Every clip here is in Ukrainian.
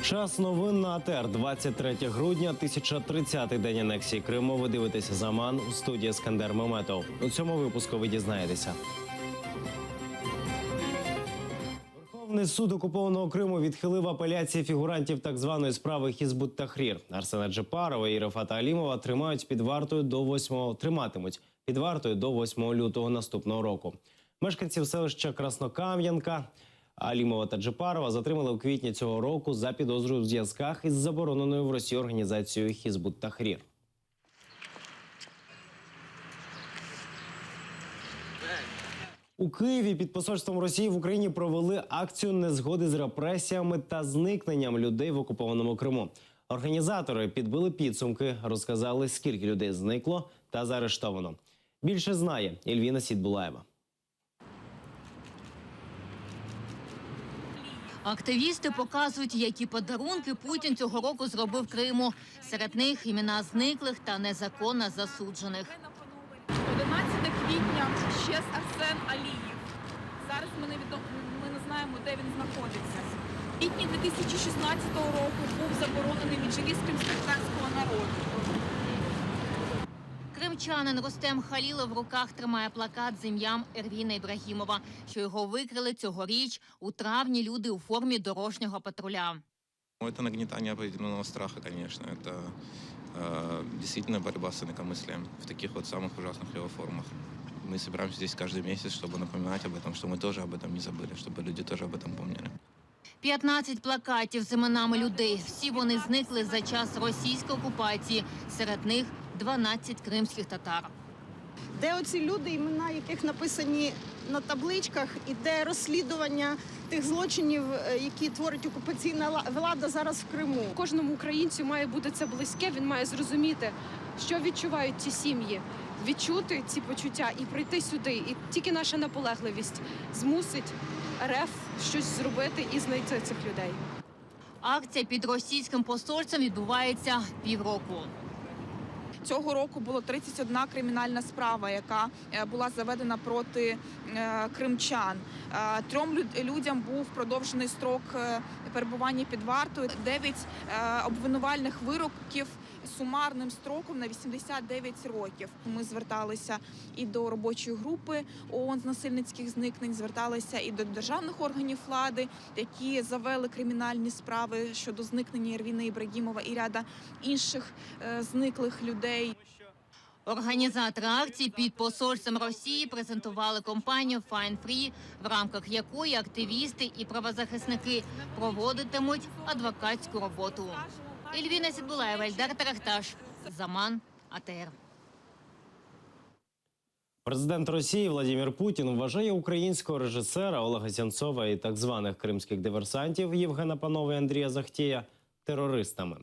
Час новин на АТР. 23 грудня, 1030-й день анексії Криму. Ви дивитеся «Заман», у студії Ескандер Меметов. У цьому випуску ви дізнаєтеся. Верховний суд окупованого Криму відхилив апеляції фігурантів так званої справи Хізбут-Тахрір. Арсена Джепарова і Рефата Алімова триматимуть під вартою до 8 лютого наступного року. Мешканців селища Краснокам'янка Алімова та Джепарова затримали у квітні цього року за підозрою в зв'язках із забороненою в Росії організацією Хізбут-Тахрір. У Києві під посольством Росії в Україні провели акцію незгоди з репресіями та зникненням людей в окупованому Криму. Організатори підбили підсумки, розказали, скільки людей зникло та заарештовано. Більше знає Ельвіна Сідбулаєва. Активісти показують, які подарунки Путін цього року зробив Криму. Серед них імена зниклих та незаконно засуджених. 11 квітня щез Арсен Алієв. Зараз ми не знаємо, де він знаходиться. В квітні 2016 року був заборонений меджліс кримськотатарського народу. Кримчанин Рустем Халілов в руках тримає плакат з ім'ям Ервіна Ібрагімова, що його викрили цьогоріч у травні люди у формі дорожнього патруля. Это нагнетание определенного страха, конечно. Это действительно борьба с инакомыслием в таких вот самых ужасных его формах. Мы собираемся здесь каждый месяц, чтобы напоминать об этом, что мы тоже об этом не забыли, чтобы люди тоже об этом помнили. 15 плакатів з іменами людей. Всі вони зникли за час російської окупації. Серед них 12 кримських татар. Де оці люди, імена яких написані на табличках, і де розслідування тих злочинів, які творить окупаційна влада зараз в Криму. Кожному українцю має бути це близьке, він має зрозуміти, що відчувають ці сім'ї, відчути ці почуття і прийти сюди. І тільки наша наполегливість змусить РФ щось зробити і знайти цих людей. Акція під російським посольством відбувається півроку. Цього року було 31 кримінальна справа, яка була заведена проти кримчан. 3 людям був продовжений строк перебування під вартою, 9 обвинувальних вироків сумарним строком на 89 років. Ми зверталися і до робочої групи ООН з насильницьких зникнень, зверталися і до державних органів влади, які завели кримінальні справи щодо зникнення Ервіна Ібрагімова і ряда інших зниклих людей. Організатори акції під посольством Росії презентували кампанію «Fine Free», в рамках якої активісти і правозахисники проводитимуть адвокатську роботу. Ельвіна Сідбулаєва, Ельдар Тарахташ, «Заман», АТР. Президент Росії Владимир Путін вважає українського режисера Олега Сенцова і так званих кримських диверсантів Євгена Панова і Андрія Захтєя терористами.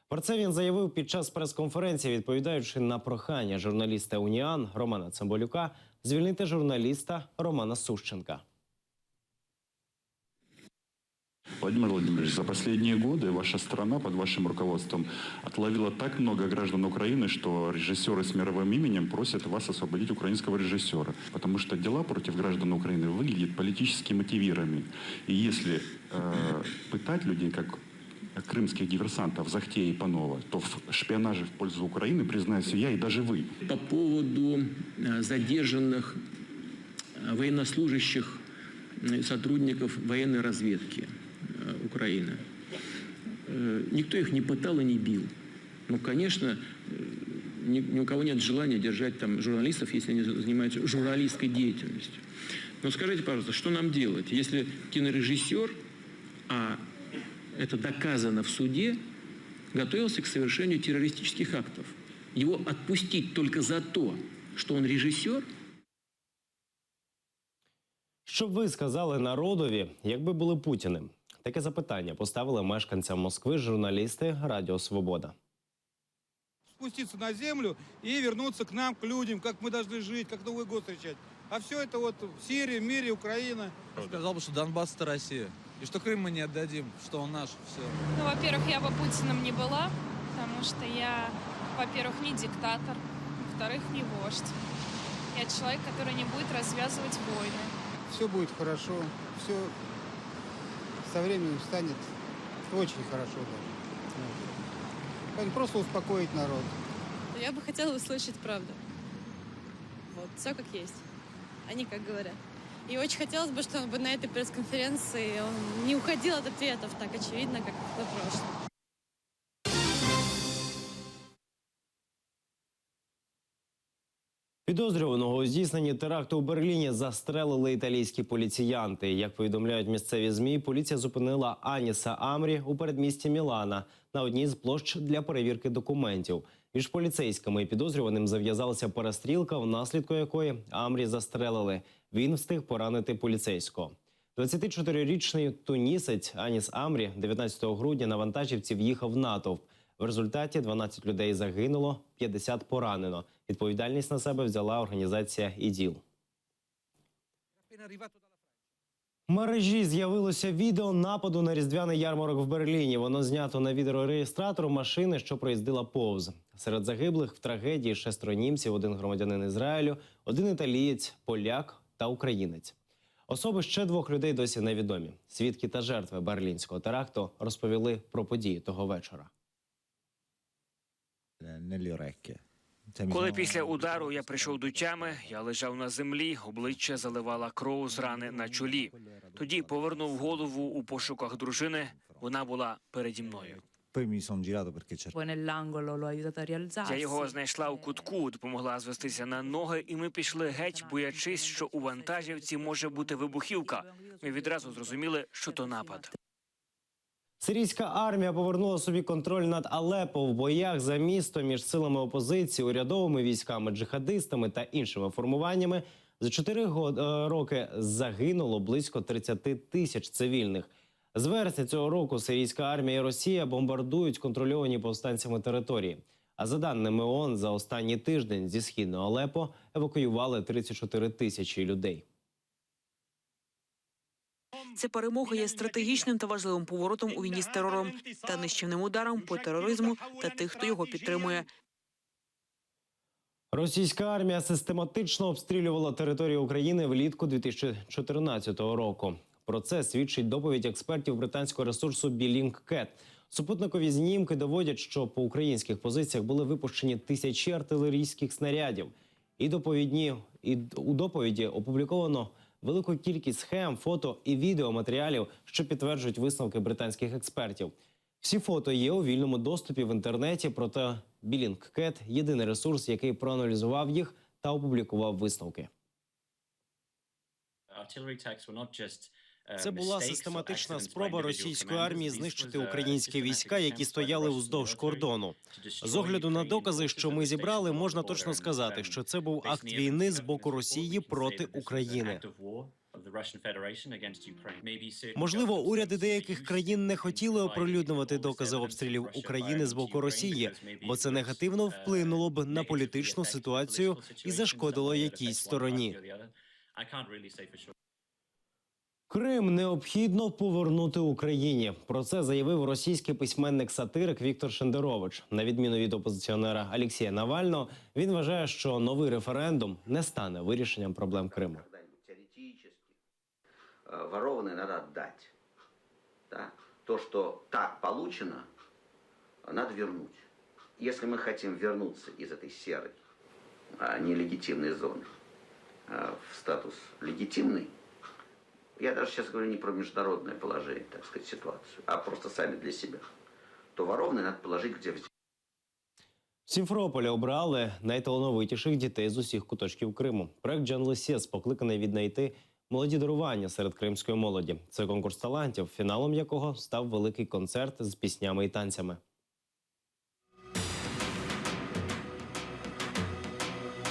Про це він заявив під час прес-конференції, відповідаючи на прохання журналіста «Уніан» Романа Цимбалюка звільнити журналіста Романа Сущенка. Владимир Владимирович, за последние годы ваша страна под вашим руководством отловила так много граждан Украины, что режиссеры с мировым именем просят вас освободить украинского режиссера, потому что дела против граждан Украины выглядят политически мотивированными. И если пытать людей, как крымских диверсантов Захтея и Панова, то в шпионаже в пользу Украины признаюсь я и даже вы. По поводу задержанных военнослужащих, сотрудников военной разведки Украины. Никто их не пытал и не бил. Ну, конечно, ни у кого нет желания держать там журналистов, если они занимаются журналистской деятельностью. Но скажите, пожалуйста, что нам делать, если кинорежиссер, а это доказано в суде, готовился к совершению террористических актов? Его отпустить только за то, что он режиссер? Що б ви сказали народові, якби були Путіним? Таке запитання поставили мешканцям Москви журналісти Радіо Свобода. Спуститься на землю и вернуться к нам, к людям, как мы должны жить, как Новый год встречать. А все это вот в Сирии, в мире, Украина. Сказал бы, что Донбасс – это Россия. И что Крым мы не отдадим, что он наш, все. Ну, во-первых, я бы Путиным не была, потому что я, во-первых, не диктатор, во-вторых, не вождь. Я человек, который не будет развязывать войны. Все будет хорошо, все со временем станет Очень хорошо даже. Вот. Просто успокоить народ. Я бы хотела услышать правду. Вот, все как есть, а не как говорят. И очень хотелось бы, чтобы на этой пресс-конференции он не уходил от ответов так очевидно, как на прошлом. Підозрюваного у здійсненні теракту у Берліні застрелили італійські поліціянти. Як повідомляють місцеві ЗМІ, поліція зупинила Аніса Амрі у передмісті Мілана на одній з площ для перевірки документів. Між поліцейськими і підозрюваним зав'язалася перестрілка, внаслідку якої Амрі застрелили. Він встиг поранити поліцейського. 24-річний тунісець Аніс Амрі 19 грудня на вантажівці в'їхав в натовп. В результаті 12 людей загинуло, 50 поранено. Відповідальність на себе взяла організація ІДІЛ. В мережі з'явилося відео нападу на різдвяний ярмарок в Берліні. Воно знято на відеореєстратор машини, що проїздила повз. Серед загиблих в трагедії 6 німців, 1 громадянин Ізраїлю, 1 італієць, поляк та українець. Особи ще 2 людей досі невідомі. Свідки та жертви берлінського теракту розповіли про події того вечора. Коли після удару я прийшов до тями, я лежав на землі, обличчя заливала кров з рани на чолі. Тоді повернув голову у пошуках дружини, вона була переді мною. Я його знайшла у кутку, допомогла звестися на ноги, і ми пішли геть, боячись, що у вантажівці може бути вибухівка. Ми відразу зрозуміли, що то напад. Сирійська армія повернула собі контроль над Алеппо. В боях за місто між силами опозиції, урядовими військами, джихадистами та іншими формуваннями за 4 роки загинуло близько 30 тисяч цивільних. З вересня цього року сирійська армія і Росія бомбардують контрольовані повстанцями території. А за даними ООН, за останній тиждень зі східного Алеппо евакуювали 34 тисячі людей. Ця перемога є стратегічним та важливим поворотом у війні з терором та нищівним ударом по тероризму та тих, хто його підтримує. Російська армія систематично обстрілювала територію України влітку 2014 року. Про це свідчить доповідь експертів британського ресурсу Bellingcat. Супутникові знімки доводять, що по українських позиціях були випущені тисячі артилерійських снарядів. У доповіді опубліковано велику кількість схем, фото і відеоматеріалів, що підтверджують висновки британських експертів. Всі фото є у вільному доступі в інтернеті, проте Bellingcat – єдиний ресурс, який проаналізував їх та опублікував висновки. Це була систематична спроба російської армії знищити українські війська, які стояли уздовж кордону. З огляду на докази, що ми зібрали, можна точно сказати, що це був акт війни з боку Росії проти України. Можливо, уряди деяких країн не хотіли оприлюднювати докази обстрілів України з боку Росії, бо це негативно вплинуло б на політичну ситуацію і зашкодило якійсь стороні. Крим необхідно повернути Україні. Про це заявив російський письменник-сатирик Віктор Шендерович. На відміну від опозиціонера Алексія Навального, він вважає, що новий референдум не стане вирішенням проблем Криму. Ворованное надо отдать. Да? То, что так получено, надо вернуть. Если мы хотим вернуться из этой серой, нелегитимной зоны в статус легитимный, я даже сейчас говорю не про международное положение, так сказать, ситуацию, а просто сами для себя, то ворованное надо положить где взять. В Сімферополі обрали найталановитіших дітей з усіх куточків Криму. Проект «Джанлесіс» покликаний віднайти молоді дарування серед кримської молоді. Це конкурс талантів, фіналом якого став великий концерт з піснями і танцями.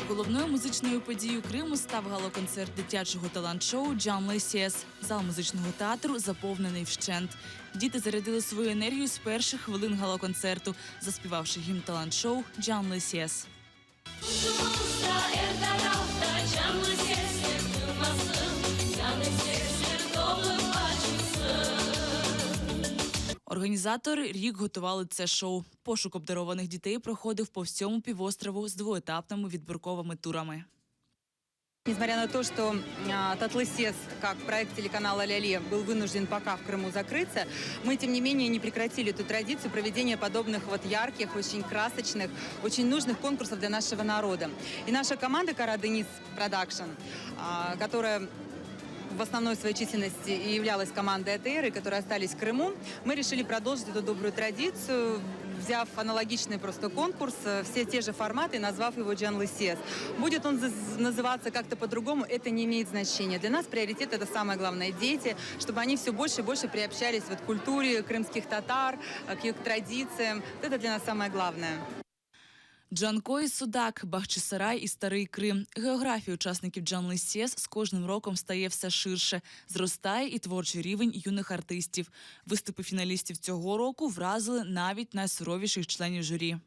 Головною музичною подією Криму став гала-концерт дитячого талант-шоу «Джанлесіс». Зал музичного театру заповнений вщент. Діти зарядили свою енергію з перших хвилин гала-концерту, заспівавши гімн талант-шоу «Джанлесіс». Організатори рік готували це шоу. Пошук обдарованих дітей проходив по всьому півострову з двоетапними відбірковими турами. Несмотря на то, что Татлы-Сес, как проект телеканала «Ля-Ле», был вынужден пока в Крыму закрыться, мы, тем не менее, не прекратили эту традицию проведения подобных вот ярких, очень красочных, очень нужных конкурсов для нашего народа. И наша команда «Кара Денис Продакшн», которая в основной своей численности и являлась командой АТР, и которые остались в Крыму, мы решили продолжить эту добрую традицию, взяв аналогичный просто конкурс, все те же форматы, назвав его «Джанлы Сес». Будет он называться как-то по-другому, это не имеет значения. Для нас приоритет – это самое главное – дети, чтобы они все больше и больше приобщались вот к культуре крымских татар, к их традициям. Вот это для нас самое главное. Джанко і Судак, Бахчисарай і Старий Крим. Географія учасників Джанлы Сес з кожним роком стає все ширше. Зростає і творчий рівень юних артистів. Виступи фіналістів цього року вразили навіть найсуровіших членів журі.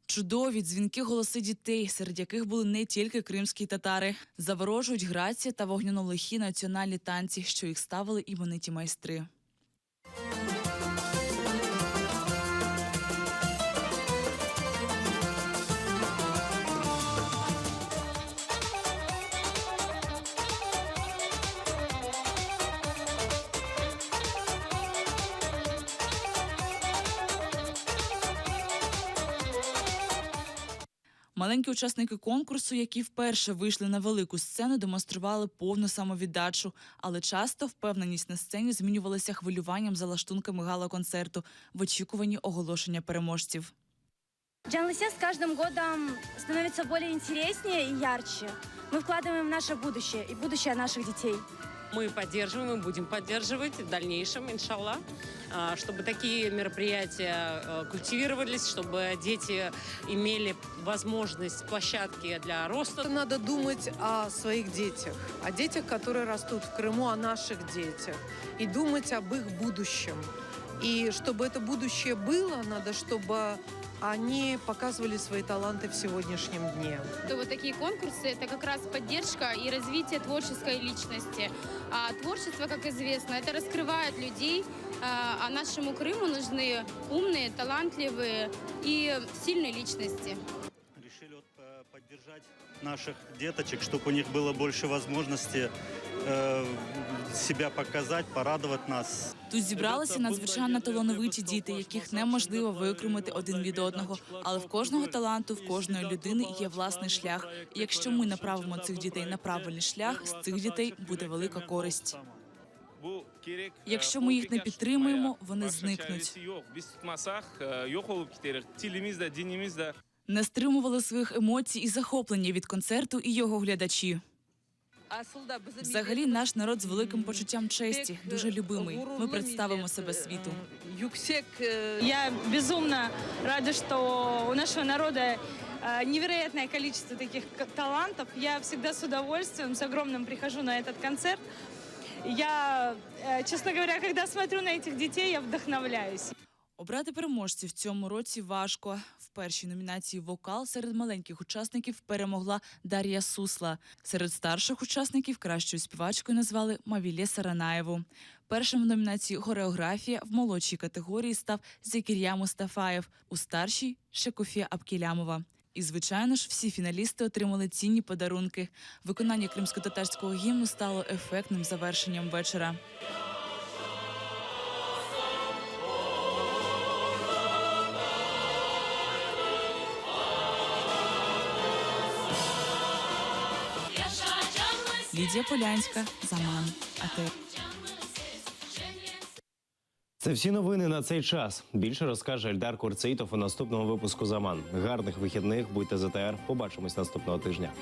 Чудові дзвінки голоси дітей, серед яких були не тільки кримські татари. Заворожують грація та вогняно-лихі національні танці, що їх ставили імениті майстри. Маленькі учасники конкурсу, які вперше вийшли на велику сцену, демонстрували повну самовіддачу, але часто впевненість на сцені змінювалася хвилюванням за лаштунками гала-концерту в очікуванні оголошення переможців. Джанлы Сес с каждым годом становится более интереснее и ярче. Мы вкладываем в наше будущее и будущее наших детей. Мы поддерживаем и будем поддерживать в дальнейшем, иншаллах, чтобы такие мероприятия культивировались, чтобы дети имели возможность, площадки для роста. Надо думать о своих детях, о детях, которые растут в Крыму, о наших детях, и думать об их будущем. И чтобы это будущее было, надо, чтобы они показывали свои таланты в сегодняшнем дне. Вот такие конкурсы – это как раз поддержка и развитие творческой личности. А творчество, как известно, это раскрывает людей, а нашему Крыму нужны умные, талантливые и сильные личности. Решили поддержать наших деточек, чтобы у них было больше возможностей себе показати, порадувати нас. Тут зібралися надзвичайно талановиті діти, яких неможливо виокремити один від одного. Але в кожного таланту, в кожної людини є власний шлях. І якщо ми направимо цих дітей на правильний шлях, з цих дітей буде велика користь. Якщо ми їх не підтримуємо, вони зникнуть. Не стримували своїх емоцій і захоплення від концерту і його глядачі. Взагалі, наш народ з великим почуттям честі, дуже любимий. Ми представимо себе світу. Я безумно рада, что у нашего народа невероятное количество таких талантов. Я всегда с удовольствием, с огромным прихожу на этот концерт. Я, честно говоря, когда смотрю на этих детей, я вдохновляюсь. Обрати переможців в цьому році важко. В першій номінації «Вокал» серед маленьких учасників перемогла Дар'я Сусла. Серед старших учасників кращою співачкою назвали Мавілє Саранаєву. Першим в номінації «Хореографія» в молодшій категорії став Зекір'я Мустафаєв, у старшій – Шекофія Абкілямова. І, звичайно ж, всі фіналісти отримали цінні подарунки. Виконання кримсько-татарського гімну стало ефектним завершенням вечора. Лідія Полянська, Заман, АТР. Це всі новини на цей час. Більше розкаже Ельдар Курцейтов у наступному випуску «Заман». Гарних вихідних, будьте з АТР. Побачимось наступного тижня.